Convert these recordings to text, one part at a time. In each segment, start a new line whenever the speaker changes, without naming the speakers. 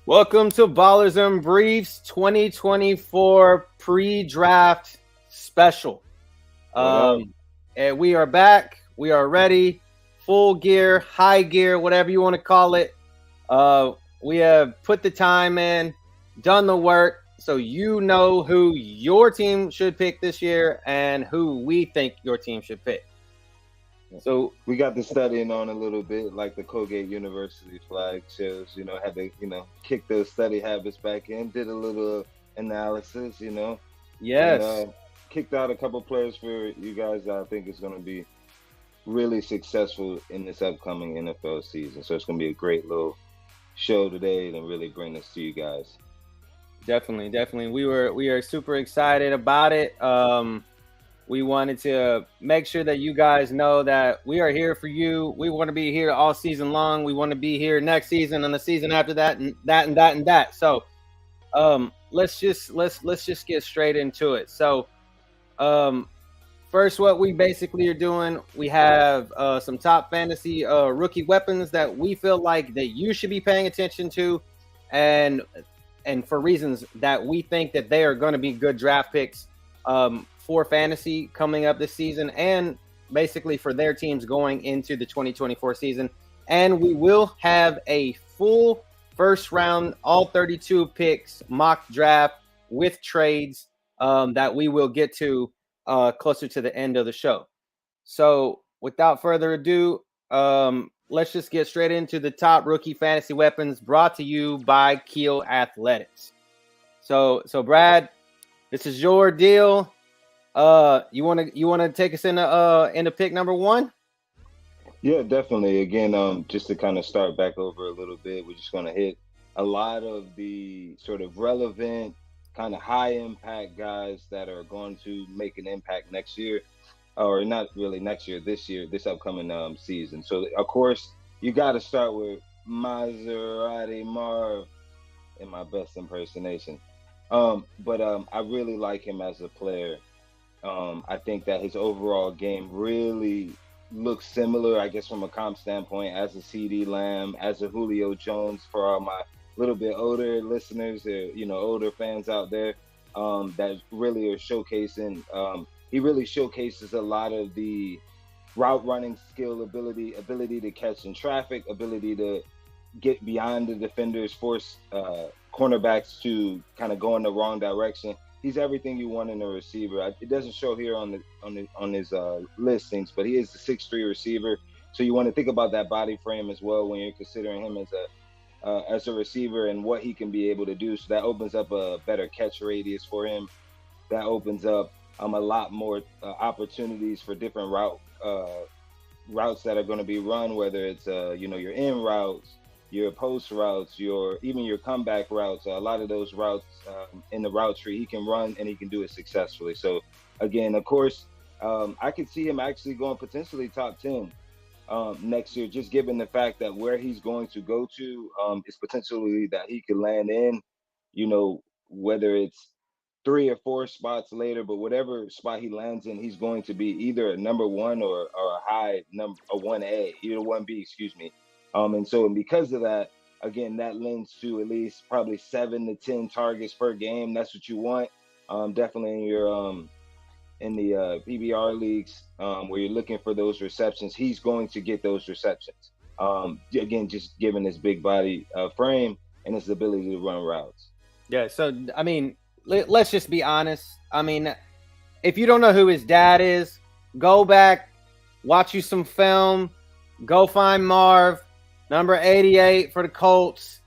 Welcome to Ballers and Briefs 2024 pre-draft special.
What up?
And we are back. We are ready. Full gear, high gear, whatever you want to call it. We have put the time in, done the work, so you know who your team should pick this year and who we think your team should pick. So
We got the studying on a little bit, like the Colgate University flag shows. Had to kick those study habits back in. Did a little analysis, and
yes,
kicked out a couple players for you guys that I think is going to be really successful in this upcoming NFL season. So it's going to be a great little show today and really bring this to you guys.
definitely. We are super excited about it. We wanted to make sure that you guys know that we are here for you. We want to be here all season long. We want to be here next season and the season after that and that and that and that. So let's just get straight into it. So first, what we basically are doing, we have some top fantasy rookie weapons that we feel like that you should be paying attention to, and for reasons that we think that they are going to be good draft picks for fantasy coming up this season, and basically for their teams going into the 2024 season. And we will have a full first round, all 32 picks mock draft with trades that we will get to closer to the end of the show. So without further ado, let's just get straight into the top rookie fantasy weapons brought to you by Keele Athletics. So Brad, this is your deal. You wanna take us into pick number one?
Yeah, definitely. Again, just to kind of start back over a little bit, we're just going to hit a lot of the sort of relevant, kind of high impact guys that are going to make an impact next year, or not really next year, this year, this upcoming season. So, of course, you got to start with Maserati Marv in my best impersonation. But I really like him as a player. I think that his overall game really looks similar, I guess, from a comp standpoint, as a CD Lamb, as a Julio Jones, for all my little bit older listeners, older fans out there, that really are showcasing. He really showcases a lot of the route running skill, ability to catch in traffic, ability to get beyond the defenders, force cornerbacks to kind of go in the wrong direction. He's everything you want in a receiver. It doesn't show here on his listings, but he is the 6'3" receiver. So you want to think about that body frame as well when you're considering him as a receiver and what he can be able to do. So that opens up a better catch radius for him. That opens up a lot more opportunities for different routes that are going to be run, whether it's your in routes, your post routes, even your comeback routes. A lot of those routes in the route tree, he can run and he can do it successfully. So again, of course, I could see him actually going potentially top 10 next year, just given the fact that where he's going to go to is potentially that he could land in, whether it's 3 or 4 spots later, but whatever spot he lands in, he's going to be either a number one or a high number, a 1A, either 1B, excuse me. And because of that, again, that lends to at least probably 7 to 10 targets per game. That's what you want. Definitely in your in the PBR leagues where you're looking for those receptions, he's going to get those receptions. Again, just given his big body frame and his ability to run routes.
Yeah. So I mean, let's just be honest. I mean, if you don't know who his dad is, go back, watch you some film, go find Marv, number 88 for the Colts.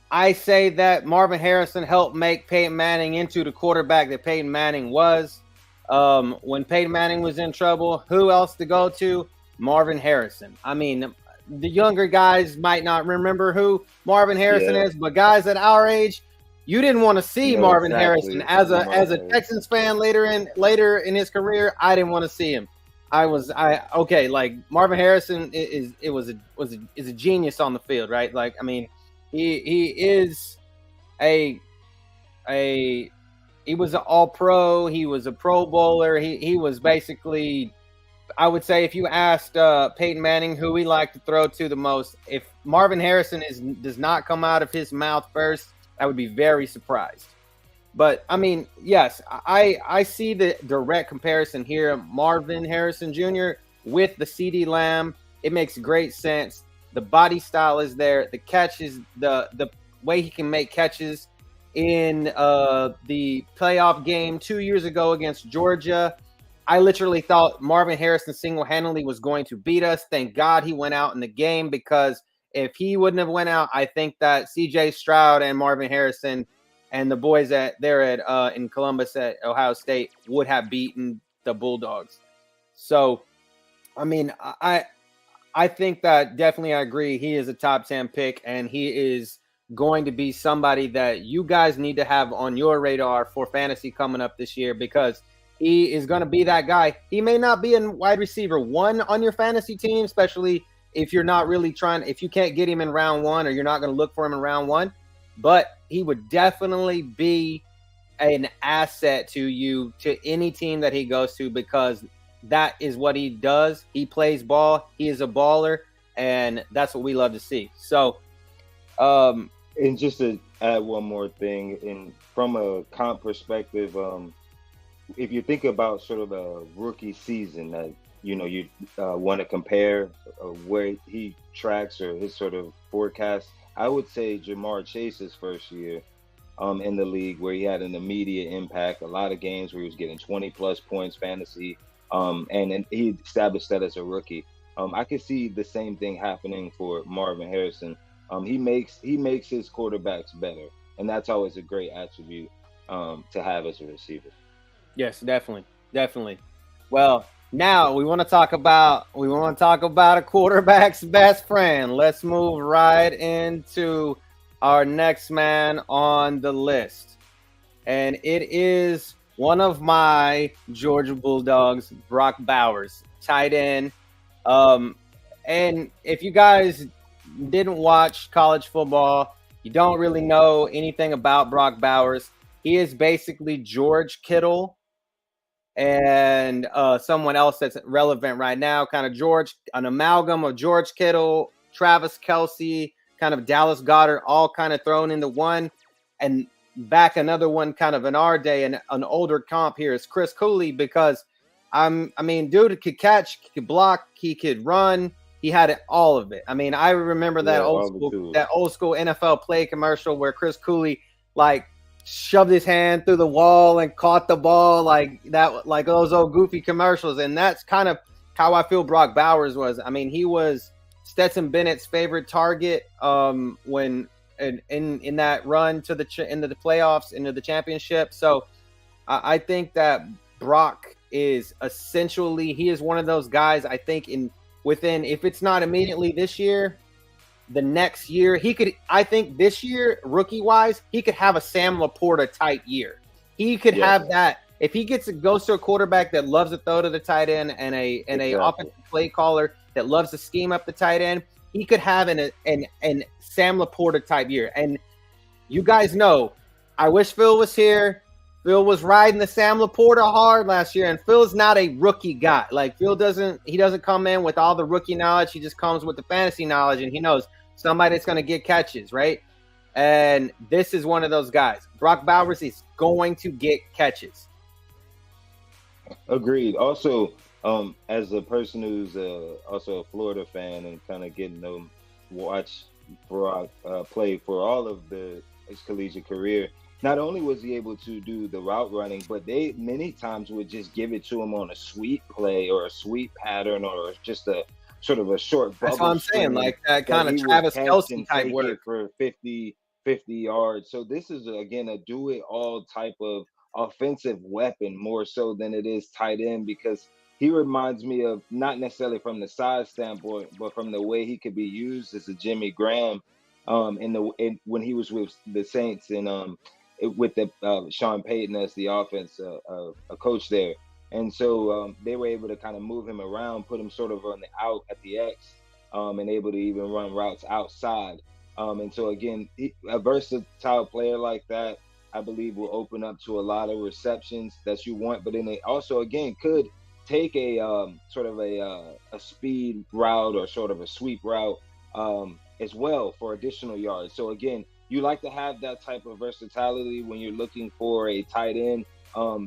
I say that Marvin Harrison helped make Peyton Manning into the quarterback that Peyton Manning was. When Peyton Manning was in trouble, who else to go to? Marvin Harrison. I mean, the younger guys might not remember who Marvin Harrison is, but guys at our age, you didn't want to see Marvin Harrison as a Texans fan later in his career. I didn't want to see him. Like Marvin Harrison is a genius on the field, right? Like, I mean, he is he was an all pro, he was a pro bowler, he was basically I would say if you asked Peyton Manning who he liked to throw to the most, if Marvin Harrison does not come out of his mouth first, I would be very surprised. But I mean, yes, I see the direct comparison here. Marvin Harrison Jr. with the CD Lamb, it makes great sense. The body style is there. The catches, the way he can make catches in the playoff game 2 years ago against Georgia. I literally thought Marvin Harrison single-handedly was going to beat us. Thank God he went out in the game, because if he wouldn't have went out, I think that CJ Stroud and Marvin Harrison and the boys in Columbus at Ohio State would have beaten the Bulldogs. So, I mean, I think that definitely I agree. He is a top 10 pick, and he is going to be somebody that you guys need to have on your radar for fantasy coming up this year, because he is going to be that guy. He may not be a wide receiver 1 on your fantasy team, especially if you're not really if you can't get him in round 1, or you're not going to look for him in round 1, but he would definitely be an asset to you, to any team that he goes to, because that is what he does. He plays ball. He is a baller, and that's what we love to see. So,
and just to add one more thing, from a comp perspective, if you think about sort of a rookie season that you want to compare where he tracks or his sort of forecast, I would say Jamar Chase's first year in the league, where he had an immediate impact, a lot of games where he was getting 20 plus points fantasy, and he established that as a rookie. I could see the same thing happening for Marvin Harrison. He makes his quarterbacks better, and that's always a great attribute to have as a receiver.
yes, definitely. Well, now we want to talk about a quarterback's best friend. Let's move right into our next man on the list, and it is one of my Georgia Bulldogs, Brock Bowers, tight end. And if you guys didn't watch college football, you don't really know anything about Brock Bowers. He is basically George Kittle and someone else that's relevant right now, kind of an amalgam of George Kittle, Travis Kelce, kind of Dallas Goedert, all kind of thrown into one. And back another one kind of in our day, and an older comp here is Chris Cooley, because dude could catch, he could block, he could run. He had all of it. I mean, I remember that old school NFL play commercial where Chris Cooley shoved his hand through the wall and caught the ball, like those old goofy commercials. And that's kind of how I feel Brock Bowers was. I mean, he was Stetson Bennett's favorite target when in that run into the playoffs, into the championship. So I think that Brock is he is one of those guys. I think if it's not immediately this year, the next year I think this year, rookie wise, he could have a Sam Laporta type year. He could have that if he goes to a quarterback that loves to throw to the tight end, and a offensive play caller that loves to scheme up the tight end. He could have an Sam Laporta type year. And you guys know, I wish Phil was here. Phil was riding the Sam Laporta hard last year, and Phil's not a rookie guy. Phil doesn't come in with all the rookie knowledge. He just comes with the fantasy knowledge, and he knows somebody that's going to get catches, right? And this is one of those guys. Brock Bowers is going to get catches.
Agreed. Also, as a person who's also a Florida fan and kind of getting to watch Brock play for all of his collegiate career, not only was he able to do the route running, but they many times would just give it to him on a sweep play or a sweep pattern or just a sort of a short bubble.
That's what I'm saying, like that kind of Travis Kelce type work
for 50 yards. So this is, again, a do-it-all type of offensive weapon more so than it is tight end, because he reminds me of, not necessarily from the size standpoint, but from the way he could be used as a Jimmy Graham when he was with the Saints and with the Sean Payton as the offense a coach there. And so they were able to kind of move him around, put him sort of on the out at the X, and able to even run routes outside. And so, again, a versatile player like that, I believe, will open up to a lot of receptions that you want. But then it also, again, could take a sort of a speed route or sort of a sweep route as well for additional yards. So again, you like to have that type of versatility when you're looking for a tight end,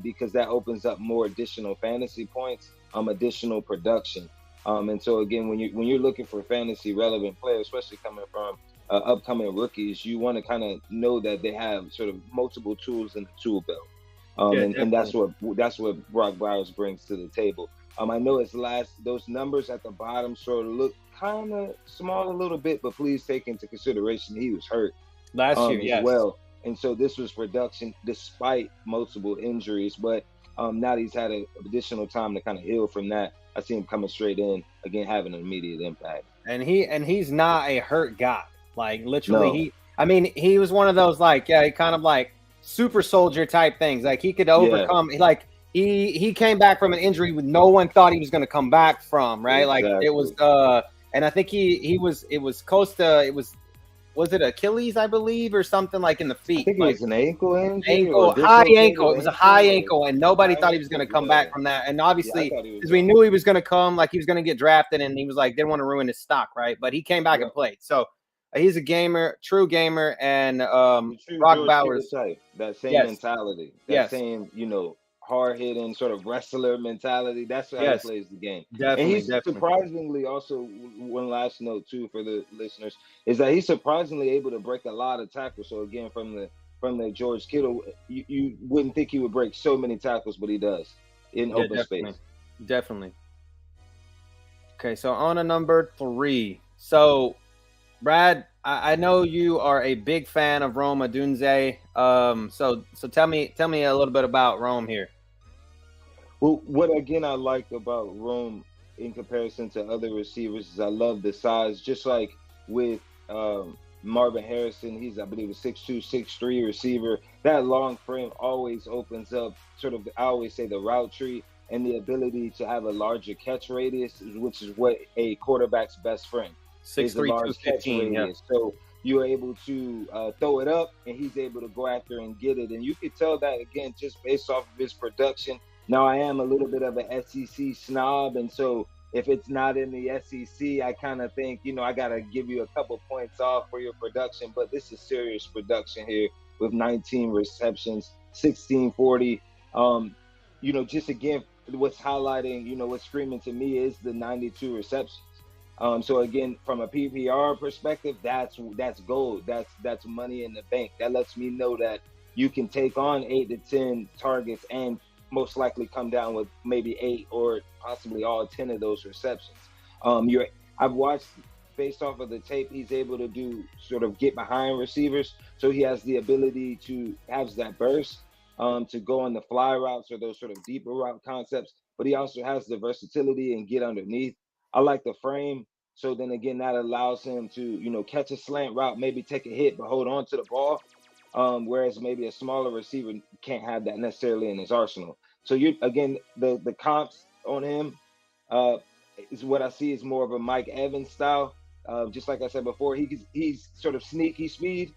because that opens up more additional fantasy points, additional production. And so again, when you're looking for fantasy relevant players, especially coming from upcoming rookies, you want to kind of know that they have sort of multiple tools in the tool belt.
Yeah,
And that's
definitely.
what Brock Bowers brings to the table. I know those numbers at the bottom sort of look kind of small a little bit, but please take into consideration he was hurt
Last year,
as
yes.
well, and so this was production despite multiple injuries. But now that he's had additional time to kind of heal from that, I see him coming straight in again, having an immediate impact.
And he's not a hurt guy. Like literally,
No,
he was one of those like he kind of like super soldier type things. Like he could
yeah,
overcome. Like he came back from an injury with no one thought he was going to come back from. Right. Like it was.
exactly.
And I think it was close to was it Achilles, I believe, or something like in the
I
feet,
think it
like
was an ankle injury or
ankle, high
dislocated
ankle. It was a high
ankle or
ankle, and nobody
high
thought he was going
ankle.
to come
Yeah,
back from that. And
yeah, I
obviously,
thought he was
because we
done.
knew he was going to come, like he was going to get drafted, and he was like didn't want to ruin his stock, right? But he came back and
Yep,
played. So he's a gamer, true gamer, and
the true
Brock
George Kittle
Bowers.
type. That same
Yes,
mentality, that
yes,
same hard hitting sort of wrestler mentality. That's how he
yes,
plays the game. And
definitely,
he's
definitely.
surprisingly also, one last note too for the listeners, is that he's surprisingly able to break a lot of tackles. So again, from the George Kittle, you wouldn't think he would break so many tackles, but he does in
Yeah,
open
definitely,
space.
definitely. Okay, so on to number 3. So Brad, I know you are a big fan of Rome Odunze. So tell me a little bit about Rome here.
Well, what again I like about Rome in comparison to other receivers is I love the size. Just like with Marvin Harrison, he's I believe a 6'2", 6'3" receiver. That long frame always opens up sort of I always say the route tree and the ability to have a larger catch radius, which is what a quarterback's best friend is, a
6'3",
large catch
215. Yeah.
radius. So you're able to throw it up, and he's able to go after and get it. And you can tell that again just based off of his production. Now, I am a little bit of an SEC snob, and so if it's not in the SEC, I kind of think, I got to give you a couple points off for your production. But this is serious production here with 19 receptions, 1640. Just again, what's highlighting, what's screaming to me is the 92 receptions. So again, from a PPR perspective, that's gold. That's money in the bank. That lets me know that you can take on 8 to 10 targets and most likely come down with maybe 8 or possibly all 10 of those receptions. I've watched based off of the tape, he's able to do sort of get behind receivers. So he has the ability to have that burst, to go on the fly routes or those sort of deeper route concepts. But he also has the versatility and get underneath. I like the frame. So then again, that allows him to, catch a slant route, maybe take a hit, but hold on to the ball. Whereas maybe a smaller receiver can't have that necessarily in his arsenal. So the comps on him is what I see is more of a Mike Evans style. Just like I said before, he's sort of sneaky speed,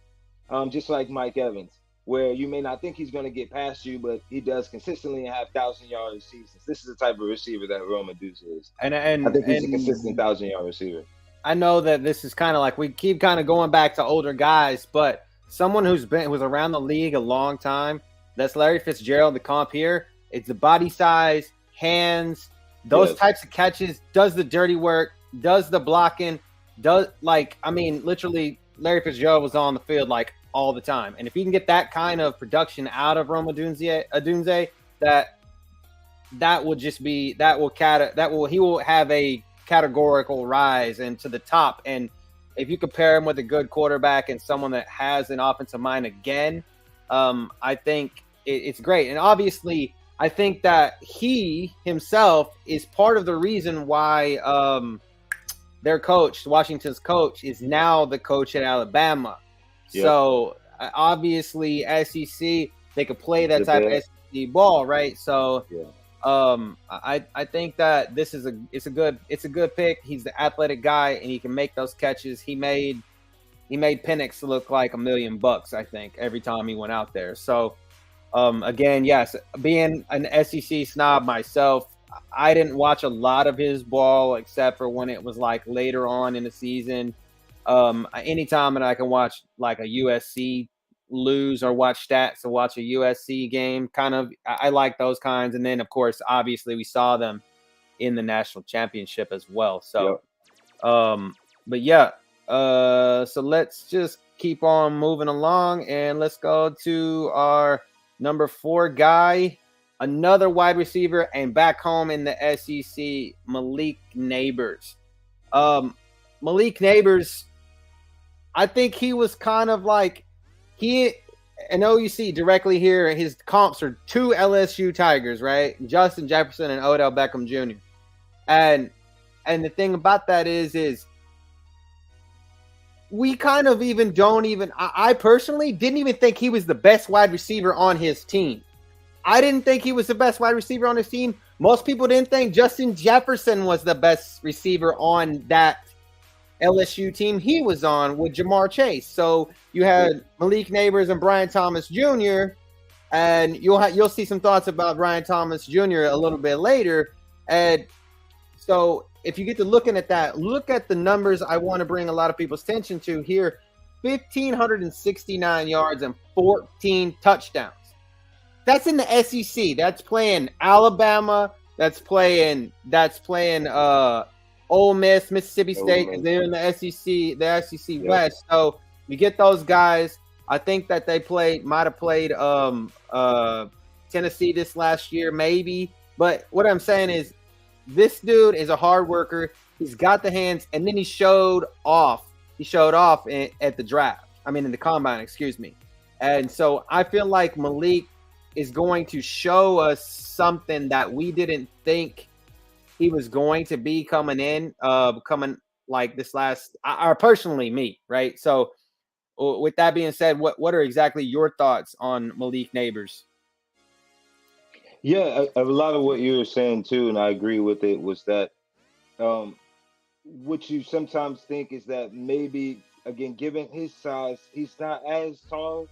just like Mike Evans, where you may not think he's going to get past you, but he does consistently have 1,000-yard seasons. This is the type of receiver that Roma Deuce is.
And
I
and
think he's a consistent
and
1,000-yard receiver.
I know that this is kind of like we keep kind of going back to older guys, but someone who's around the league a long time, that's Larry Fitzgerald. The comp here, it's the body size, hands, those
Yes.
types of catches, does the dirty work, does the blocking, literally Larry Fitzgerald was on the field like all the time. And if you can get that kind of production out of Rome Odunze, that will just be he will have a categorical rise into the top. And if you compare him with a good quarterback and someone that has an offensive mind again, I think it's great. And obviously, I think that he himself is part of the reason why their coach, Washington's coach, is now the coach at Alabama.
Yep.
So obviously, SEC, they could play that type of SEC ball, right? So
Yeah.
I think that it's a good pick. He's the athletic guy and he can make those catches. He made Penix look like $1 million, I think, every time he went out there. So again, yes, being an SEC snob myself, I didn't watch a lot of his ball except for when it was like later on in the season. Anytime that I can watch like a USC lose or watch stats or watch a USC game, kind of, I like those kinds. And then, of course, obviously, we saw them in the national championship as well. So,
Yep.
but yeah, so let's just keep on moving along and let's go to our number 4 guy, another wide receiver, and back home in the SEC, Malik Neighbors. Malik Neighbors, I think he was kind of like I know you see directly here, his comps are 2 LSU Tigers, right? Justin Jefferson and Odell Beckham Jr. And the thing about that is we kind of even don't even, I personally didn't even think he was the best wide receiver on his team. I didn't think he was the best wide receiver on his team. Most people didn't think Justin Jefferson was the best receiver on that LSU team he was on with Jamar Chase. So you had Malik Neighbors and Brian Thomas Jr., and you'll see some thoughts about Brian Thomas Jr. a little bit later. And so if you get to looking at that, look at the numbers I want to bring a lot of people's attention to here. 1,569 yards and 14 touchdowns. That's in the SEC. That's playing Alabama. That's playing Ole Miss, Mississippi State, because they're in the SEC West. So you get those guys. I think that they might have played Tennessee this last year, maybe. But what I'm saying is, this dude is a hard worker. He's got the hands, and then he showed off. He showed off at the draft. I mean, in the combine, excuse me. And so I feel like Malik is going to show us something that we didn't think he was going to be coming like this last, or personally me, right? So with that being said, what are exactly your thoughts on Malik Neighbors?
Yeah, a lot of what you were saying too, and I agree with it, was that what you sometimes think is that maybe, again, given his size, he's not as tall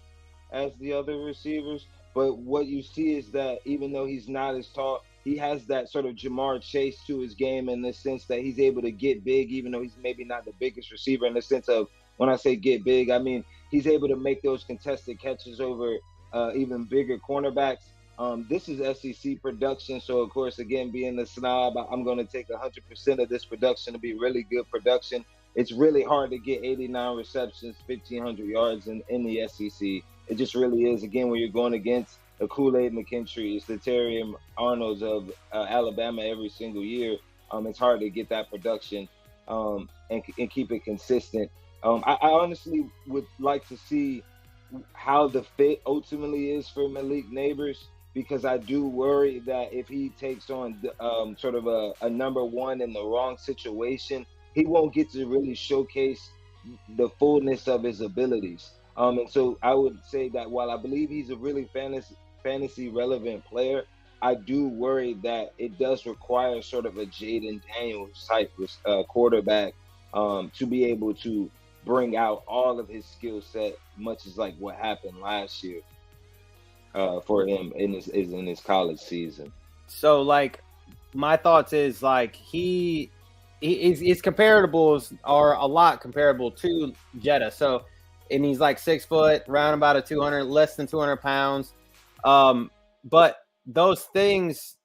as the other receivers. But what you see is that even though he's not as tall, he has that sort of Jamar Chase to his game, in the sense that he's able to get big, even though he's maybe not the biggest receiver. In the sense of, when I say get big, I mean he's able to make those contested catches over even bigger cornerbacks. This is SEC production, so of course, again, being the snob, I'm going to take 100% of this production to be really good production. It's really hard to get 89 receptions, 1,500 yards in the SEC. It just really is. Again, when you're going against the Kool-Aid McKinstry, the Terry Arnolds of Alabama every single year, it's hard to get that production and keep it consistent. I honestly would like to see how the fit ultimately is for Malik Neighbors, because I do worry that if he takes on sort of a number one in the wrong situation, he won't get to really showcase the fullness of his abilities. And so I would say that while I believe he's a really fantasy relevant player, I do worry that it does require sort of a Jaden Daniels type quarterback to be able to bring out all of his skill set, much as like what happened last year for him in his college season.
So, like, my thoughts is like his comparables are a lot comparable to Jetta. So, and he's like 6 foot, around about less than 200 pounds. But those things,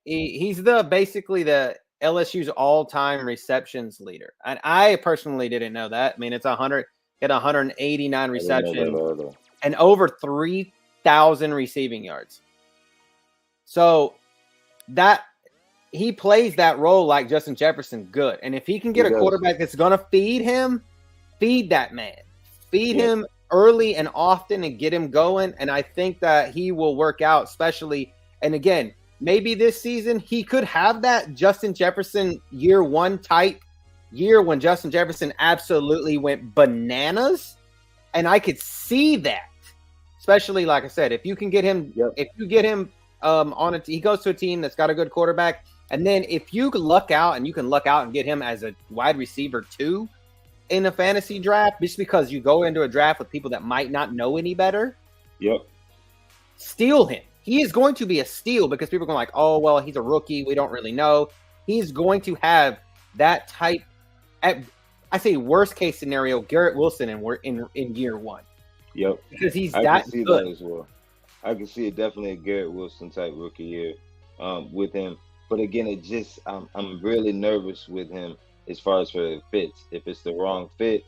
he's basically the LSU's all-time receptions leader. And I personally didn't know that. I mean, it's 189 receptions and over 3,000 receiving yards. So that he plays that role like Justin Jefferson good. And if he can get a quarterback that's going to feed that man. Feed him early and often and get him going. And I think that he will work out, especially. And again, maybe this season he could have that Justin Jefferson year one type year when Justin Jefferson absolutely went bananas. And I could see that, especially like I said, if you can get him, he goes to a team that's got a good quarterback. And then if you can luck out and get him as a wide receiver too, in a fantasy draft, just because you go into a draft with people that might not know any better.
Yep.
Steal him. he is going to be a steal because people are going like, oh well, he's a rookie, we don't really know. He's going to have that type. At, I say worst case scenario, Garrett Wilson in year one.
Yep,
Because he's
I can
that
see
good.
that as well. I can see it definitely a Garrett Wilson type rookie year with him. But again, I'm really nervous with him as far as for the fits. If it's the wrong fit,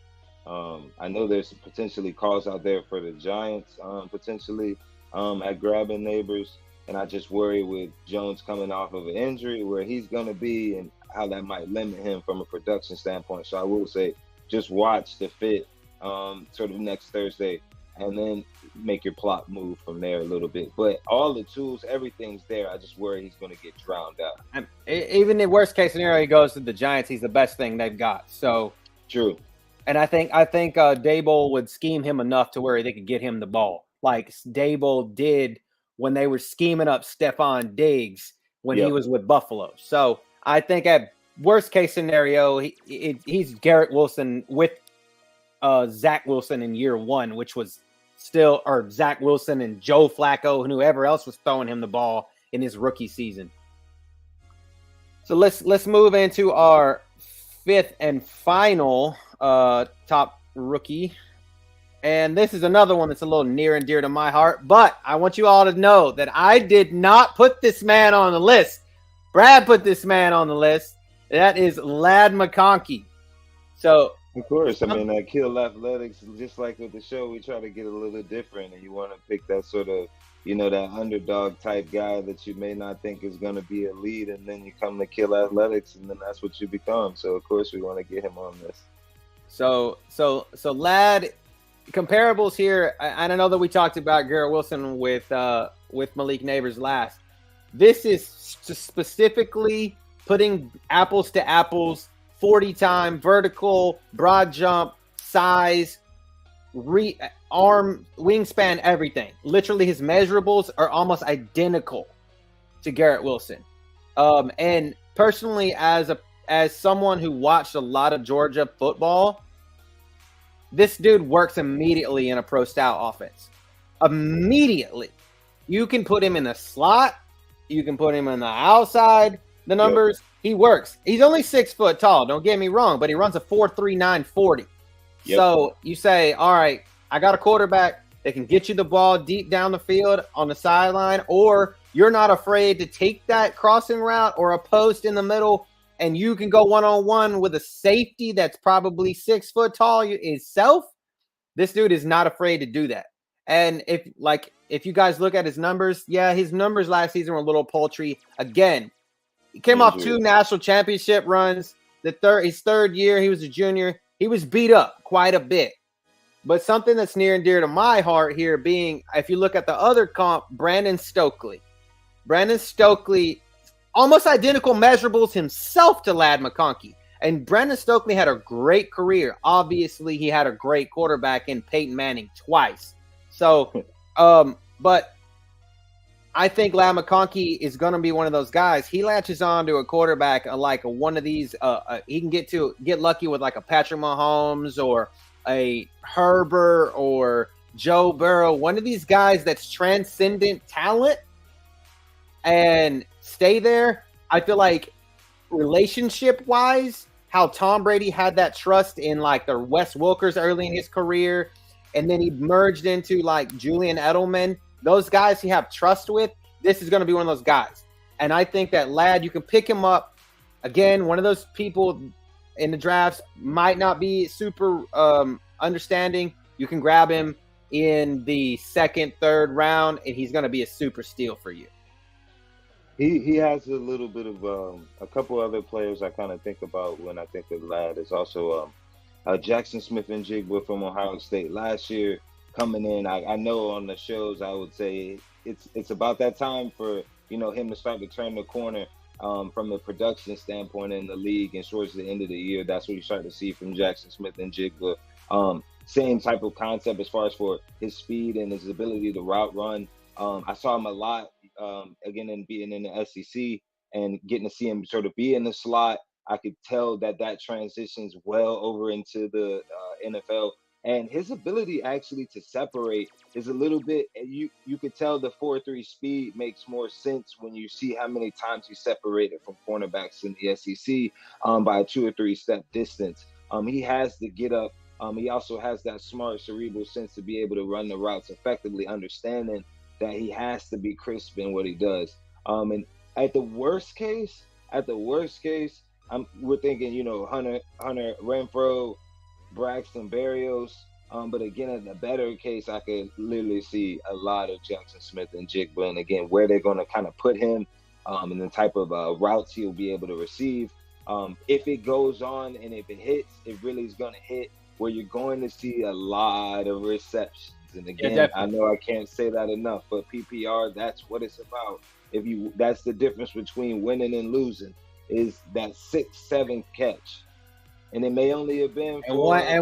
I know there's potentially calls out there for the Giants potentially at grabbing neighbors, and I just worry with Jones coming off of an injury where he's going to be and how that might limit him from a production standpoint. So I will say, just watch the fit sort of next Thursday, and then make your plot move from there a little bit. But all the tools, everything's there. I just worry he's going to get drowned out.
And even in worst case scenario, he goes to the Giants. He's the best thing they've got. So
true.
And I think Dable would scheme him enough to where they could get him the ball, like Dable did when they were scheming up Stephon Diggs when he was with Buffalo. So I think at worst case scenario, he's Garrett Wilson with Zach Wilson in year one, which was still, or Zach Wilson and Joe Flacco and whoever else was throwing him the ball in his rookie season. So let's move into our fifth and final top rookie. And this is another one that's a little near and dear to my heart, but I want you all to know that I did not put this man on the list. Brad put this man on the list. That is Ladd McConkey. So,
of course, I mean, at Keele Athletics, just like with the show, we try to get a little different, and you want to pick that sort of, that underdog type guy that you may not think is going to be a lead, and then you come to Keele Athletics, and then that's what you become. So, of course, we want to get him on this.
So Ladd, comparables here. I don't know that we talked about Garrett Wilson with Malik Neighbors last. This is specifically putting apples to apples, 40 time, vertical, broad jump, size, arm, wingspan, everything. Literally, his measurables are almost identical to Garrett Wilson. And personally, as someone who watched a lot of Georgia football, this dude works immediately in a pro style offense. Immediately. You can put him in the slot. You can put him on the outside. The numbers, he works. He's only 6 foot tall. Don't get me wrong, but he runs a 4.39 40. So you say, all right, I got a quarterback that can get you the ball deep down the field on the sideline, or you're not afraid to take that crossing route or a post in the middle, and you can go one-on-one with a safety that's probably 6 foot tall itself. This dude is not afraid to do that. And if you guys look at his numbers, his numbers last season were a little paltry. Again, he came off 2 national championship runs. His third year, he was a junior. He was beat up quite a bit. But something that's near and dear to my heart here being, if you look at the other comp, Brandon Stokely. Brandon Stokely, almost identical measurables himself to Ladd McConkey. And Brandon Stokely had a great career. Obviously, he had a great quarterback in Peyton Manning twice. So, but I think Ladd McConkey is going to be one of those guys. He latches on to a quarterback like one of these. He can get lucky with like a Patrick Mahomes or a Herbert or Joe Burrow. One of these guys that's transcendent talent and stay there. I feel like relationship-wise, how Tom Brady had that trust in like the Wes Wilkers early in his career, and then he merged into like Julian Edelman. Those guys he have trust with, this is going to be one of those guys. And I think that Ladd, you can pick him up. Again, one of those people in the drafts might not be super understanding. You can grab him in the second, third round, and he's going to be a super steal for you.
He has a little bit of a couple other players I kind of think about when I think of Ladd. Is also Jackson Smith-Njigba from Ohio State last year. Coming in, I know on the shows I would say it's about that time for him to start to turn the corner from the production standpoint in the league, and towards the end of the year, that's what you start to see from Jackson Smith-Njigba. Same type of concept as far as for his speed and his ability to route run. I saw him a lot again in being in the SEC and getting to see him sort of be in the slot. I could tell that transitions well over into the NFL. And his ability actually to separate is a little bit, you could tell the 4-3 speed makes more sense when you see how many times he separated from cornerbacks in the SEC, by a 2 or 3 step distance. He has the get up. He also has that smart cerebral sense to be able to run the routes effectively, understanding that he has to be crisp in what he does. And at the worst case, we're thinking, Hunter Renfro, Braxton Berrios. But again, in the better case, I could literally see a lot of Jackson Smith and Jigba, and again, where they're going to kind of put him, and the type of routes he'll be able to receive. If it goes on and if it hits, it really is going to hit where you're going to see a lot of receptions. And again, I know I can't say that enough, but PPR, that's what it's about. That's the difference between winning and losing, is that 6-7 catch. And it may only have been for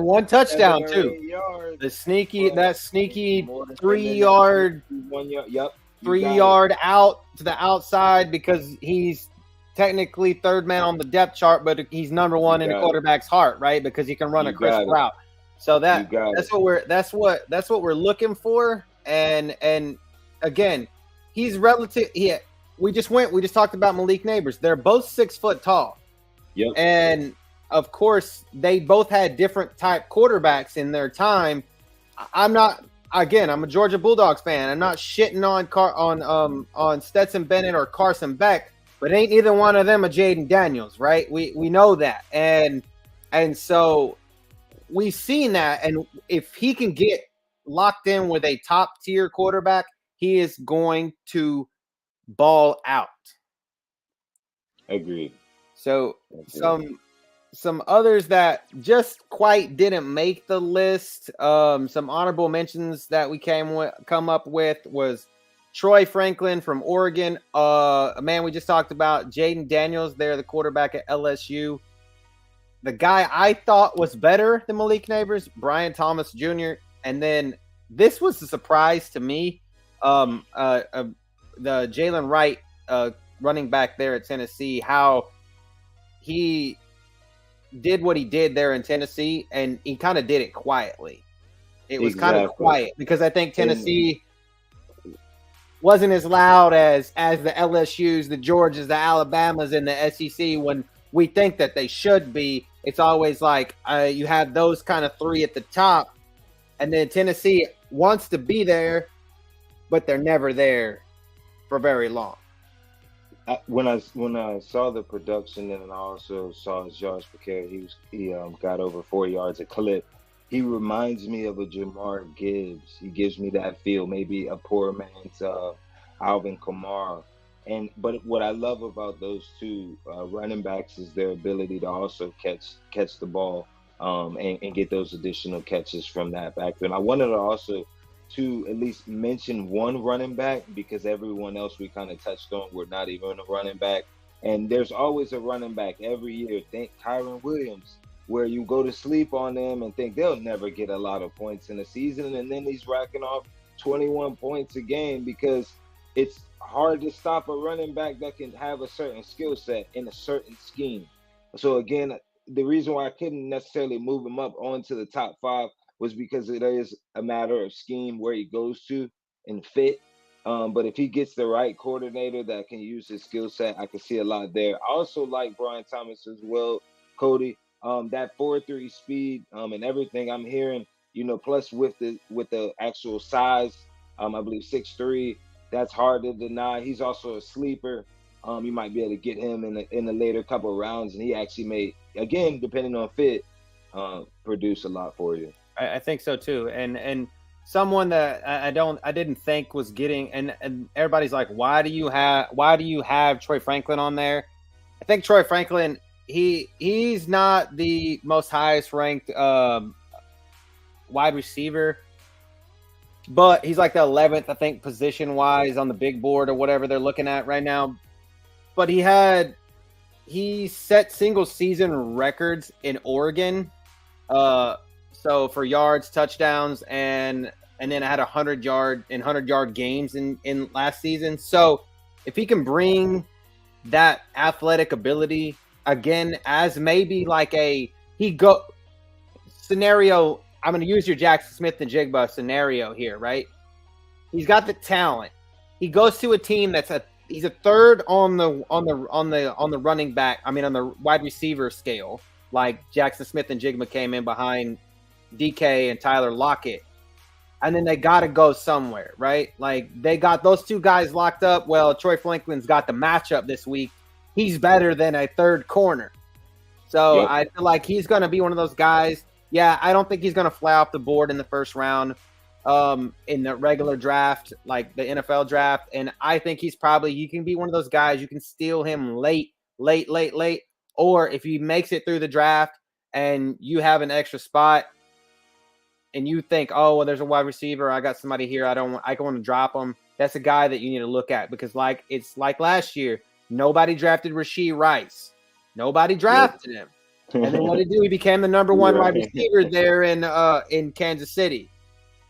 one touchdown too.
Yards,
that sneaky 3-yard,
1 yard. Yep.
3-yard out to the outside, because he's technically third man on the depth chart, but he's number one in the quarterback's heart, right? Because he can run a crisp route. So that's what we're looking for. And again, he's relative. We just talked about Malik Neighbors. They're both 6 foot tall.
Yep.
And of course, they both had different type quarterbacks in their time. I'm a Georgia Bulldogs fan. I'm not shitting on Stetson Bennett or Carson Beck, but ain't either one of them a Jaden Daniels, right? We know that, and so we've seen that. And if he can get locked in with a top tier quarterback, he is going to ball out.
Agreed.
So some others that just quite didn't make the list. Some honorable mentions that we come up with was Troy Franklin from Oregon. A man we just talked about, Jaden Daniels, there, the quarterback at LSU. The guy I thought was better than Malik Neighbors, Brian Thomas Jr. And then this was a surprise to me. The Jalen Wright, running back there at Tennessee, how he did what he did there in Tennessee, and he kind of did it quietly. It was kind of quiet, because I think Tennessee wasn't as loud as the LSUs, the Georgias, the Alabamas, and the SEC when we think that they should be. It's always like you have those kind of 3 at the top, and then Tennessee wants to be there, but they're never there for very long.
When I saw the production, and I also saw his yards per carry, he got over 4 yards a clip. He reminds me of a Jamar Gibbs. He gives me that feel, maybe a poor man's Alvin Kamara. But what I love about those two running backs is their ability to also catch the ball and get those additional catches from that backfield. I wanted to also to at least mention one running back, because everyone else we kind of touched on were not even a running back. And there's always a running back every year. Think Kyron Williams, where you go to sleep on them and think they'll never get a lot of points in a season, and then he's racking off 21 points a game, because it's hard to stop a running back that can have a certain skill set in a certain scheme. So again, the reason why I couldn't necessarily move him up onto the top 5 was because it is a matter of scheme where he goes to and fit. But if he gets the right coordinator that can use his skill set, I can see a lot there. I also like Brian Thomas as well, Cody. That 4.3 speed and everything I'm hearing, plus with the actual size, I believe 6'3", that's hard to deny. He's also a sleeper. You might be able to get him in the later couple of rounds, and he actually may, again, depending on fit, produce a lot for you.
I think so too, and someone that I didn't think was getting, and everybody's like, why do you have Troy Franklin on there? I think Troy Franklin, he's not the most highest ranked wide receiver, but he's like the 11th, I think, position wise on the big board or whatever they're looking at right now. But he set single season records in Oregon. So for yards, touchdowns, and then I had 100-yard games in last season. So if he can bring that athletic ability again, as maybe like scenario, I'm going to use your Jackson Smith and Jigba scenario here, right? He's got the talent. He goes to a team he's a third on the running back. I mean, on the wide receiver scale. Like Jackson Smith and Jigba came in behind DK and Tyler Lockett. And then they got to go somewhere, right? Like they got those two guys locked up. Well, Troy Franklin's got the matchup this week. He's better than a third corner. So yep. I feel like he's going to be one of those guys. Yeah, I don't think he's going to fly off the board in the first round in the regular draft, like the NFL draft. And I think he can be one of those guys. You can steal him late. Or if he makes it through the draft and you have an extra spot, and you think, oh, well, there's a wide receiver. I got somebody here. I want to drop him. That's a guy that you need to look at because it's like last year. Nobody drafted Rashee Rice. Nobody drafted him. And then what did he do? He became the number one wide receiver there in Kansas City.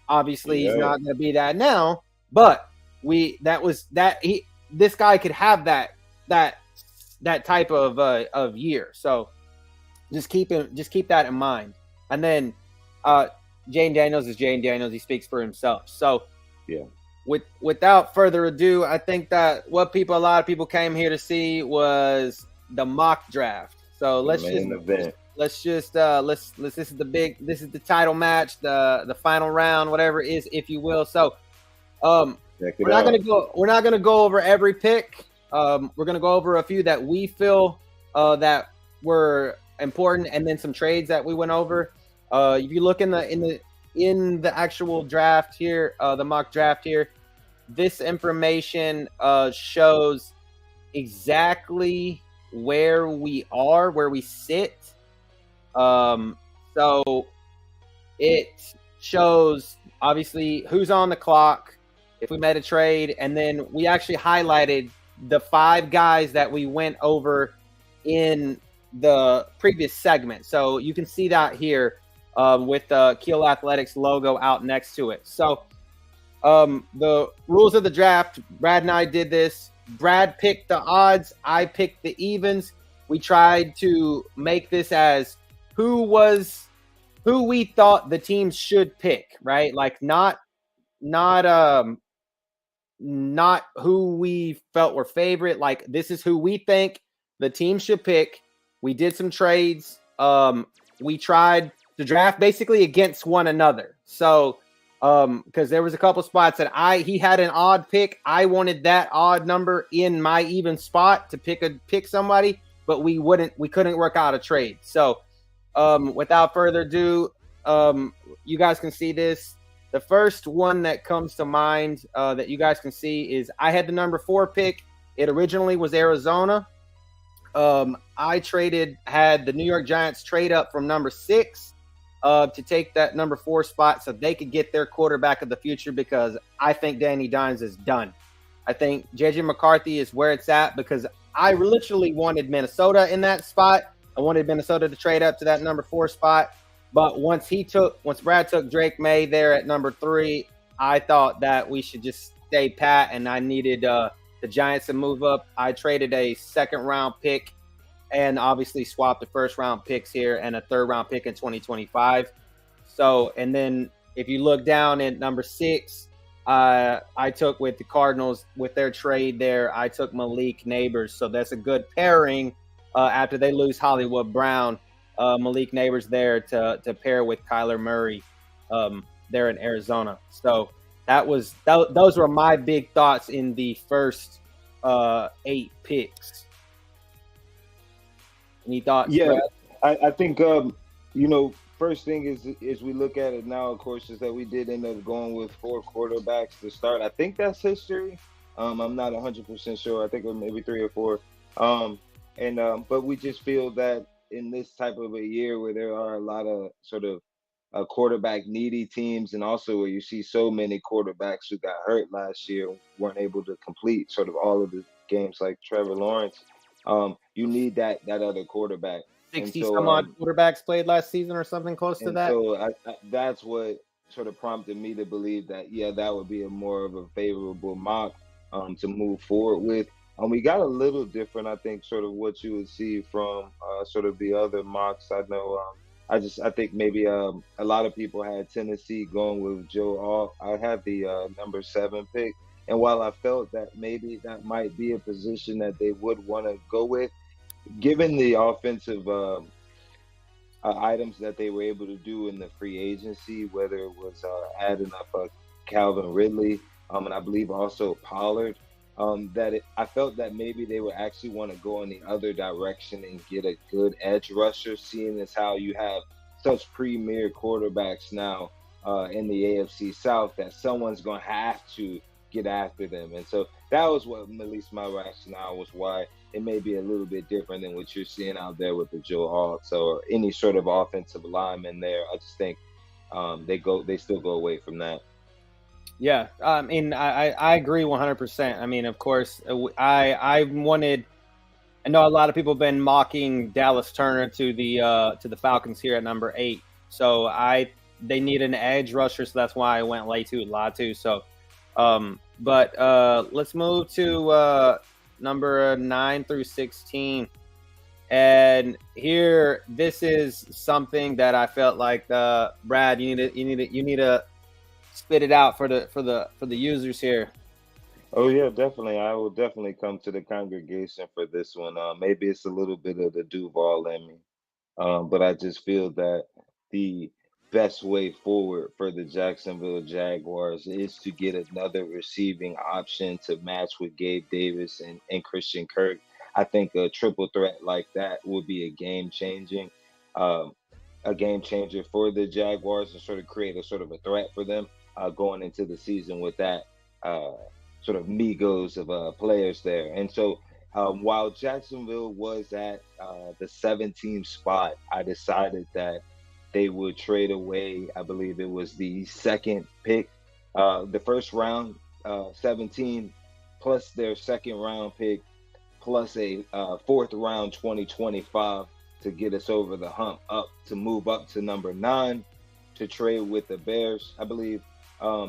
Obviously, he's not going to be that now. But this guy could have that type of year. So just keep that in mind. And then Jane Daniels is Jane Daniels. He speaks for himself. So, without further ado, I think that a lot of people came here to see was the mock draft. So this is the title match, the final round, whatever it is, if you will. So, we're not gonna go over every pick. We're gonna go over a few that we feel that were important, and then some trades that we went over. If you look in the actual draft here, the mock draft here, this information shows exactly where we sit. So it shows obviously who's on the clock, if we made a trade, and then we actually highlighted the 5 guys that we went over in the previous segment. So you can see that here. With the Keele Athletics logo out next to it. So the rules of the draft, Brad and I did this. Brad picked the odds. I picked the evens. We tried to make this as who we thought the teams should pick, right? Like not who we felt were favorite. Like this is who we think the team should pick. We did some trades. We tried to draft basically against one another. So, because there was a couple spots that he had an odd pick. I wanted that odd number in my even spot to pick somebody, but we couldn't work out a trade. So, without further ado, you guys can see this. The first one that comes to mind that you guys can see is I had the number 4 pick. It originally was Arizona. I had the New York Giants trade up from number 6 to take that number 4 spot so they could get their quarterback of the future because I think Danny Dimes is done. I think J.J. McCarthy is where it's at because I literally wanted Minnesota in that spot. I wanted Minnesota to trade up to that number 4 spot. But once Brad took Drake May there at number 3, I thought that we should just stay pat, and I needed the Giants to move up. I traded a second-round pick and obviously swapped the first-round picks here and a third-round pick in 2025. So, and then if you look down at number 6, I took with the Cardinals with their trade there. I took Malik Neighbors, so that's a good pairing after they lose Hollywood Brown. Malik Neighbors there to pair with Kyler Murray there in Arizona. So those were my big thoughts in the first 8 picks. Any thoughts?
Yeah, I think first thing is we look at it now, of course, is that we did end up going with 4 quarterbacks to start. I think that's history. I'm not 100% sure. I think it was maybe 3 or 4. But we just feel that in this type of a year where there are a lot of sort of quarterback needy teams, and also where you see so many quarterbacks who got hurt last year, weren't able to complete sort of all of the games like Trevor Lawrence. You need that other quarterback.
60 some odd quarterbacks played last season or something close to that.
So that's what sort of prompted me to believe that, that would be a more of a favorable mock to move forward with. We got a little different, I think, sort of what you would see from sort of the other mocks. I know I think maybe a lot of people had Tennessee going with Joe Alt. I had the number 7 pick, and while I felt that maybe that might be a position that they would want to go with, given the offensive items that they were able to do in the free agency, whether it was adding up Calvin Ridley, and I believe also Pollard. I felt that maybe they would actually want to go in the other direction and get a good edge rusher, seeing as how you have such premier quarterbacks now in the AFC South that someone's going to have to get after them. And so that was what, at least my rationale was why it may be a little bit different than what you're seeing out there with the Joe Alt. So any sort of offensive lineman there, I just think they still go away from that.
Yeah, I mean, I agree 100%. I mean, of course, I wanted. I know a lot of people have been mocking Dallas Turner to the Falcons here at number 8. So they need an edge rusher, so that's why I went Latu. So, but let's move to number 9 through 16. And here, this is something that I felt like, Brad, you need to spit it out for the users here.
Oh yeah, definitely. I will definitely come to the congregation for this one. Maybe it's a little bit of the Duval in me. But I just feel that the best way forward for the Jacksonville Jaguars is to get another receiving option to match with Gabe Davis and Christian Kirk. I think a triple threat like that would be um, a game changer for the Jaguars and sort of create a sort of a threat for them going into the season with that uh, sort of Migos of players there. And so while Jacksonville was at the 17th spot, I decided that they would trade away, I believe it was the second pick, the first round, 17, plus their second round pick, plus a fourth round 2025 to get us over the hump up to move up to number 9 to trade with the Bears, I believe,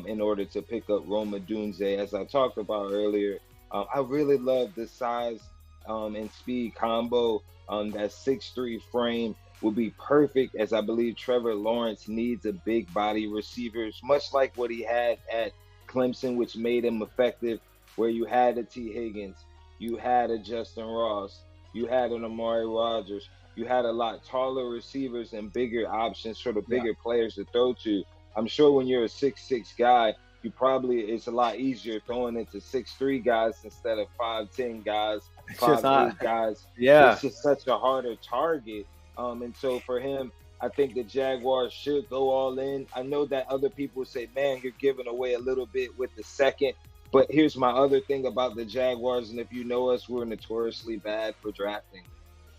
in order to pick up Roma Dunze. As I talked about earlier, I really love the size and speed combo. That 6'3" frame would be perfect, as I believe Trevor Lawrence needs a big body receivers, much like what he had at Clemson, which made him effective, where you had a T. Higgins, you had a Justin Ross, you had an Amari Rodgers, you had a lot taller receivers and bigger options, sort of bigger players to throw to. I'm sure when you're a 6'6" guy, it's a lot easier throwing into 6'3" guys instead of 5'10" guys, 5'8" guys.
Yeah,
it's just such a harder target. And so for him, I think the Jaguars should go all in. I know that other people say, man, you're giving away a little bit with the second. But here's my other thing about the Jaguars, and if you know us, we're notoriously bad for drafting.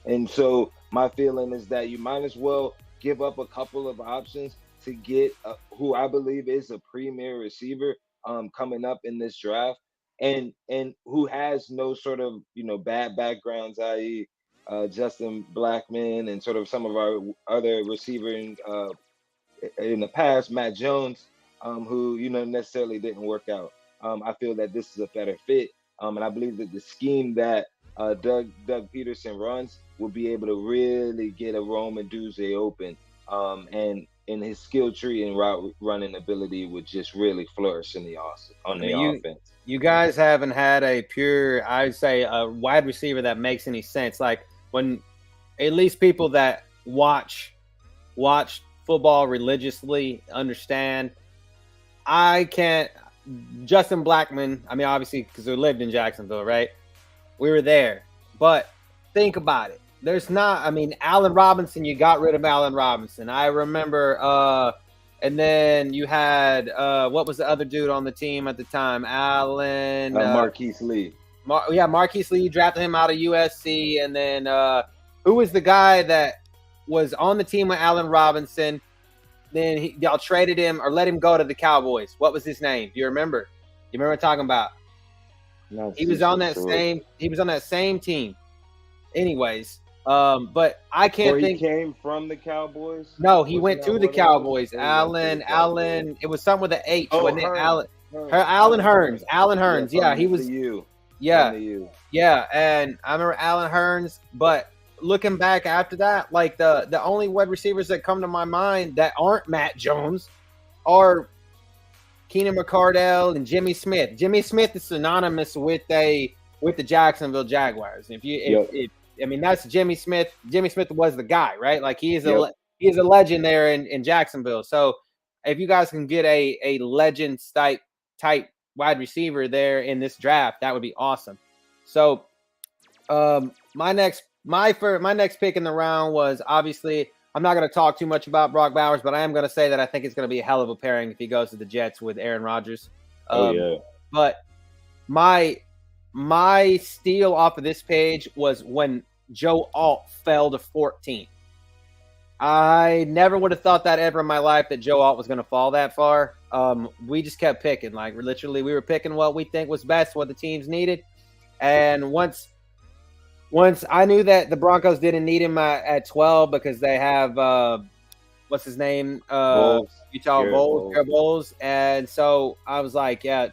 And so my feeling is that you might as well give up a couple of options to get who I believe is a premier receiver coming up in this draft, and who has no sort of bad backgrounds, i.e. Justin Blackman and sort of some of our other receiving in the past, Matt Jones, who necessarily didn't work out. I feel that this is a better fit, and I believe that the scheme that Doug Peterson runs will be able to really get a Roman Duze open, and his skill tree and route running ability would just really flourish in the offense.
You guys haven't had a pure, I'd say, a wide receiver that makes any sense. Like when at least people that watch football religiously understand. I can't. Justin Blackman, I mean, obviously, because we lived in Jacksonville, right? We were there. But think about it. There's not, I mean, Allen Robinson, you got rid of Allen Robinson. I remember, and then you had, what was the other dude on the team at the time?
Marquise Lee.
Marquise Lee, drafted him out of USC. And then who was the guy that was on the team with Allen Robinson? Then y'all traded him or let him go to the Cowboys. What was his name? Do you remember? You remember talking about? He was on that same team. Anyways, but I can't think.
He came from the Cowboys?
No, he went to the Cowboys. Allen. It was something with an H. Wasn't it? Allen Hurns. Allen Hurns. Yeah, he was.
You.
Yeah. Yeah, and I remember Allen Hurns, but looking back after that, like the only wide receivers that come to my mind that aren't Matt Jones are Keenan McCardell and Jimmy Smith. Jimmy Smith is synonymous with the Jacksonville Jaguars. If I mean, that's Jimmy Smith. Jimmy Smith was the guy, right? Like he is a legend there in Jacksonville. So if you guys can get a legend type wide receiver there in this draft, that would be awesome. So my next pick in the round was, obviously, I'm not going to talk too much about Brock Bowers, but I am going to say that I think it's going to be a hell of a pairing if he goes to the Jets with Aaron Rodgers. But my steal off of this page was when Joe Alt fell to 14. I never would have thought that ever in my life that Joe Alt was going to fall that far. We just kept picking. Like, literally, we were picking what we think was best, what the teams needed. And once I knew that the Broncos didn't need him at 12 because they have what's his name? Utah Bowles. And so I was like, yeah,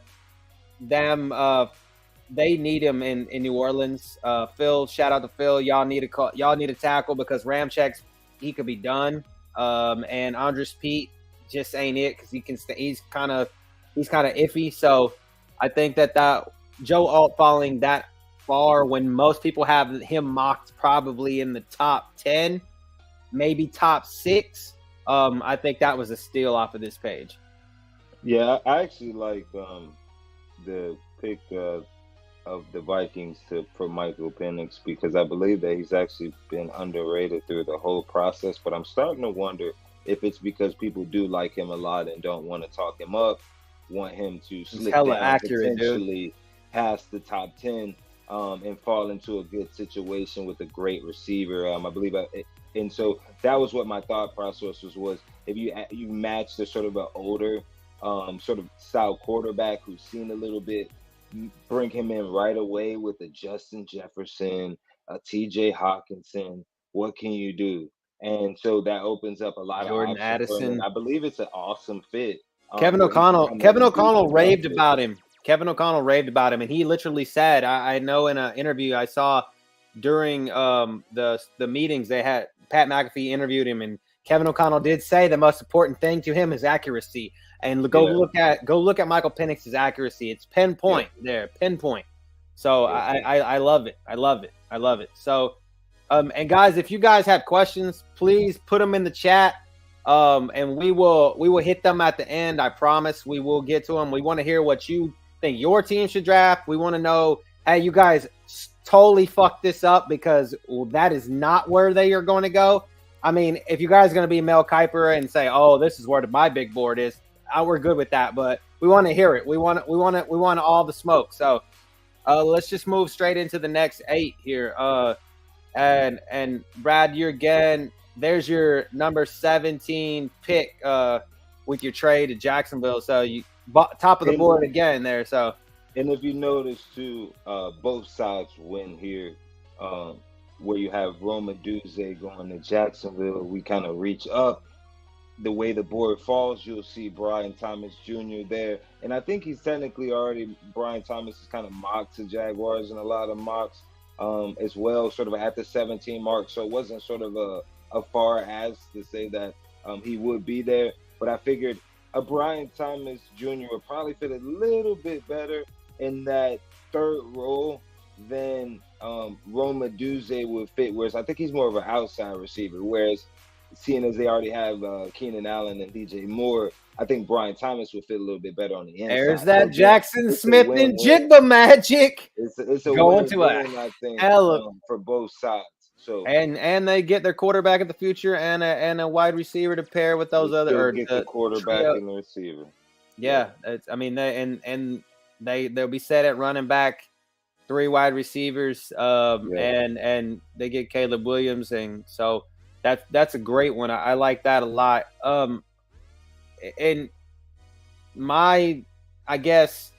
they need him in New Orleans. Phil, shout out to Phil. Y'all need a tackle because Ramchek's, he could be done. And Andres Pete just ain't it because he's kind of iffy. So I think that Joe Alt falling that far when most people have him mocked probably in the top 10, maybe top 6. I think that was a steal off of this page.
Yeah, I actually like the pick of the Vikings for Michael Penix because I believe that he's actually been underrated through the whole process. But I'm starting to wonder if it's because people do like him a lot and don't want to talk him up, want him to slip down potentially past the top 10 and fall into a good situation with a great receiver. I believe and so that was what my thought process was if you match the sort of an older sort of style quarterback who's seen a little bit, bring him in right away with a Justin Jefferson, a TJ Hawkinson. What can you do? And so that opens up a lot
Jordan
of options
Addison.
for him. I believe it's an awesome fit.
Kevin O'Connell raved about him. And he literally said, I know in an interview I saw during the meetings they had, Pat McAfee interviewed him, and Kevin O'Connell did say the most important thing to him is accuracy. And go look at Michael Penix's accuracy. It's pinpoint. So I love it. So and guys, if you guys have questions, please put them in the chat. And we will hit them at the end. I promise we will get to them. We want to hear what you think your team should draft. We want to know, hey, you guys totally fucked this up because that is not where they are going to go. I mean, if you guys are going to be Mel Kiper and say, oh, this is where my big board is, we're good with that. But we want to hear it. We want all the smoke. So let's just move straight into the next 8 here. And Brad, you're again. There's your number 17 pick with your trade to Jacksonville. So you top of the board again there. So,
and if you notice too, both sides win here. Where you have Roma Duze going to Jacksonville, we kind of reach up. The way the board falls, you'll see Brian Thomas Jr. there, and I think he's technically already. Brian Thomas is kind of mocked to Jaguars in a lot of mocks as well, sort of at the 17 mark. So it wasn't sort of a far as to say that he would be there, but I figured a Brian Thomas Jr. would probably fit a little bit better in that third role than Roma Duze would fit, whereas I think he's more of an outside receiver, whereas seeing as they already have Keenan Allen and DJ Moore, I think Brian Thomas would fit a little bit better on the inside.
There's that Jackson Smith and Jigba magic.
It's a going to I think, for both sides. So
and they get their quarterback of the future and a wide receiver to pair with those other.
Get the quarterback and the receiver.
Yeah, they'll be set at running back, 3 wide receivers, and they get Caleb Williams, and so that's a great one. I like that a lot. And I guess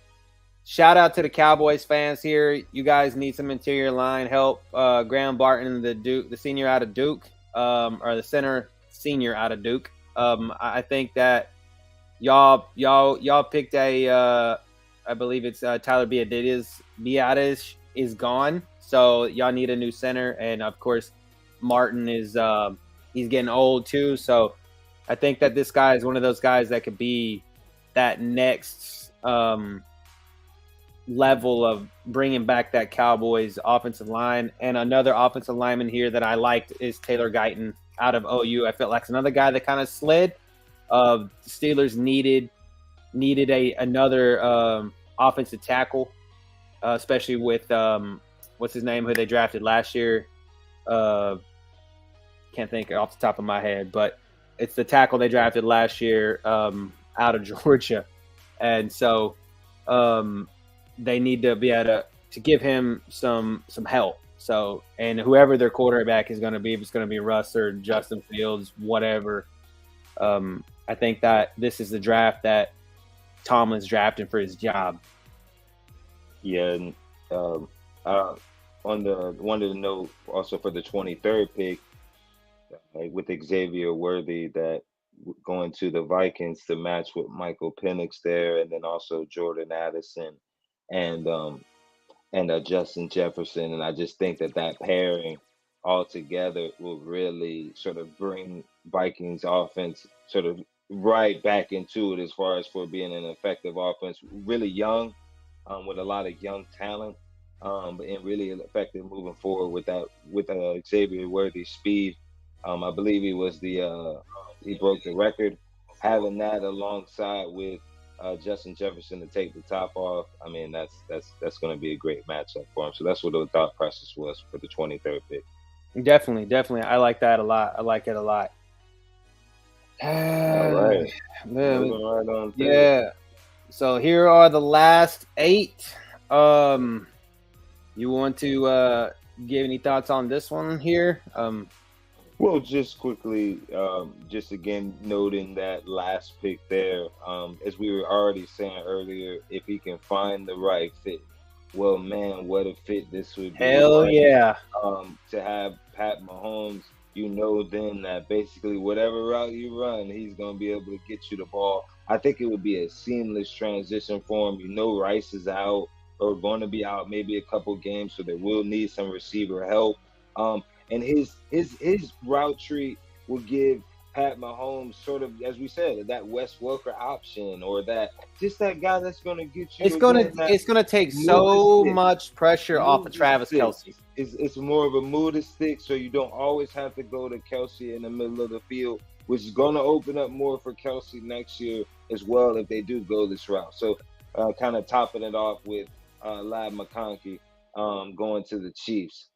shout out to the Cowboys fans here. You guys need some interior line help. Graham Barton, the senior out of Duke, or the center senior out of Duke. I think that y'all picked a I believe it's Tyler Biadasz is gone, so y'all need a new center, and of course Martin is he's getting old too. So I think that this guy is one of those guys that could be that next level of bringing back that Cowboys offensive line. And another offensive lineman here that I liked is Taylor Guyton out of OU. I felt like it's another guy that kind of slid. The Steelers needed another offensive tackle, especially with what's his name, who they drafted last year. Can't think off the top of my head, but it's the tackle they drafted last year out of Georgia. And so they need to be able to give him some help. So, and whoever their quarterback is going to be, if it's going to be Russ or Justin Fields, whatever, I think that this is the draft that Tomlin's drafting for his job.
Yeah, and wanted to know also for the 23rd pick with Xavier Worthy, that going to the Vikings to match with Michael Penix there, and then also Jordan Addison and Justin Jefferson. And I just think that pairing all together will really sort of bring Vikings offense sort of right back into it as far as for being an effective offense. Really young, with a lot of young talent, and really effective moving forward with Xavier Worthy's speed. I believe he broke the record. Having that alongside with Justin Jefferson to take the top off, I mean, that's going to be a great matchup for him. So that's what the thought process was for the 23rd pick.
Definitely. I like that a lot. I like it a lot.
All right. Moving right on.
Yeah. So here are the last 8. You want to give any thoughts on this one here?
Well, just quickly, just again noting that last pick there, as we were already saying earlier, if he can find the right fit, well, man, what a fit this would be.
Hell yeah.
To have Pat Mahomes, then that basically whatever route you run, he's going to be able to get you the ball. I think it would be a seamless transition for him. Rice is out or going to be out maybe a couple games, so they will need some receiver help. And his route tree will give Pat Mahomes sort of, as we said, that Wes Welker option, or that guy that's going to get you.
It's gonna take so much pressure off of Travis Kelce.
It's more of a motor stick, so you don't always have to go to Kelce in the middle of the field, which is going to open up more for Kelce next year as well if they do go this route. So kind of topping it off with Ladd McConkey going to the Chiefs.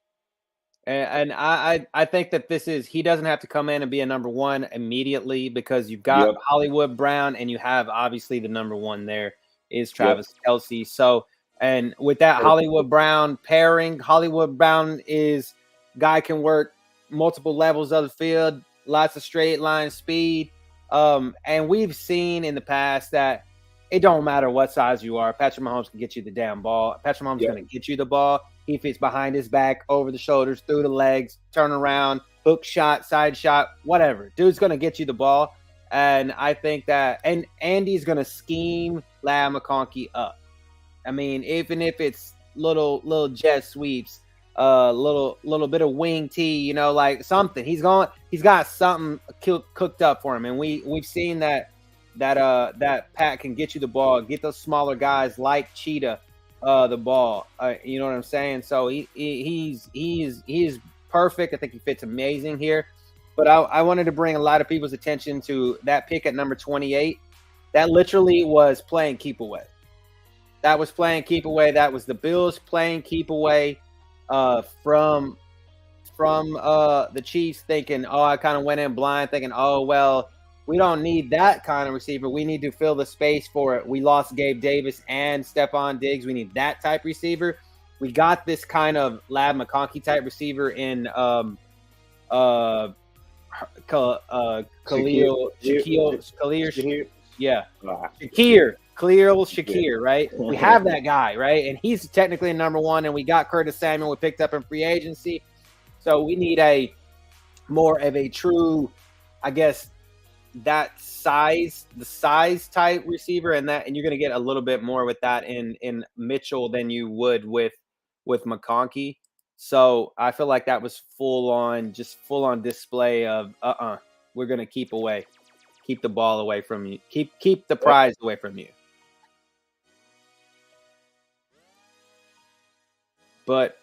And I think that he doesn't have to come in and be a number 1 immediately, because you've got Hollywood Brown, and you have obviously the number 1 there is Travis Kelce. So, and with that Hollywood Brown pairing, Hollywood Brown is guy can work multiple levels of the field, lots of straight line speed. And we've seen in the past that it don't matter what size you are, Patrick Mahomes can get you the damn ball. Patrick Mahomes is going to get you the ball. He fits behind his back, over the shoulders, through the legs, turn around, hook shot, side shot, whatever. Dude's going to get you the ball. And I think that, and Andy's going to scheme Ladd McConkey up. I mean, even if it's little jet sweeps, little bit of wing tee, like something. He's got something cooked up for him. And we've seen that Pat can get you the ball, get those smaller guys like Cheetah the ball. You know what I'm saying? So he's perfect. I think he fits amazing here. But I wanted to bring a lot of people's attention to that pick at number 28. That literally was playing keep away. That was playing keep away. That was the Bills playing keep away from the Chiefs, thinking, I kind of went in blind, thinking, well, we don't need that kind of receiver. We need to fill the space for it. We lost Gabe Davis and Stephon Diggs. We need that type receiver. We got this kind of Ladd McConkey type receiver in Khalil Shakir, right? We have that guy, right? And he's technically a number 1, and we got Curtis Samuel we picked up in free agency. So we need a more of a true, I guess, the size type receiver, and you're going to get a little bit more with that in Mitchell than you would with McConkey. So I feel like that was full on display of we're gonna keep the ball away from you, keep the prize away from you. But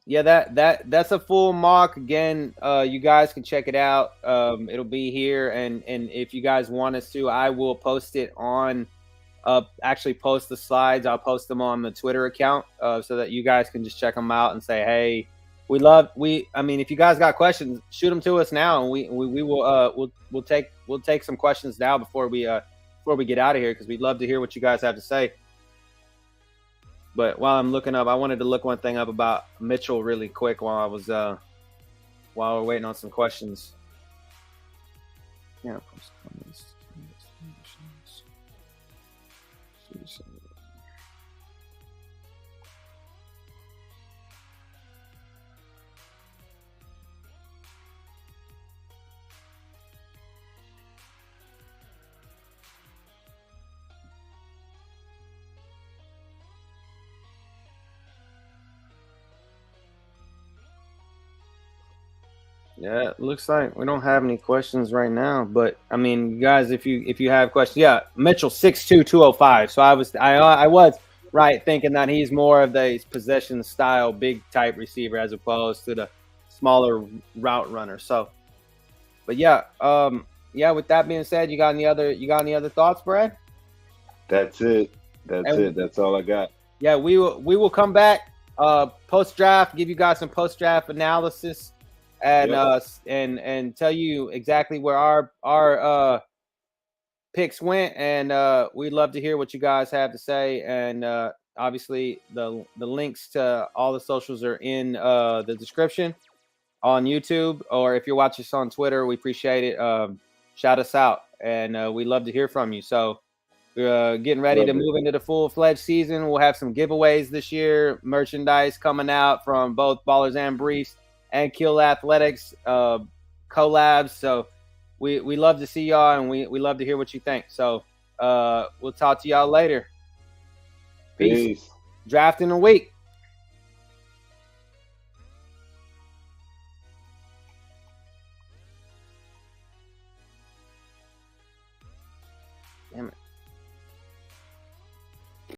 yeah, that's a full mock. Again, you guys can check it out. It'll be here, and if you guys want us to, I will post it on actually post the slides. I'll post them on the Twitter account so that you guys can just check them out and say, hey, I mean, if you guys got questions, shoot them to us now, and we will we'll take some questions now before we get out of here, because we'd love to hear what you guys have to say. But while I'm looking up, I wanted to look one thing up about Mitchell really quick while we're waiting on some questions. Yeah. Yeah, it looks like we don't have any questions right now, but I mean, guys, if you have questions, yeah, Mitchell 6'2", 205. So I was right thinking that he's more of the possession style, big type receiver as opposed to the smaller route runner. So, but yeah, yeah. With that being said, you got any other thoughts, Brad?
That's it. That's all I got.
Yeah, we will come back post draft, give you guys some post draft analysis. And and tell you exactly where our picks went, and we'd love to hear what you guys have to say. And obviously, the links to all the socials are in the description on YouTube, or if you're watching us on Twitter, we appreciate it. Shout us out, and we'd love to hear from you. So we're getting ready to move into the full-fledged season. We'll have some giveaways this year, merchandise coming out from both Ballers and Briefs and Keele Athletics collabs. So we love to see y'all, and we love to hear what you think. So we'll talk to y'all later. Peace. Draft in a week.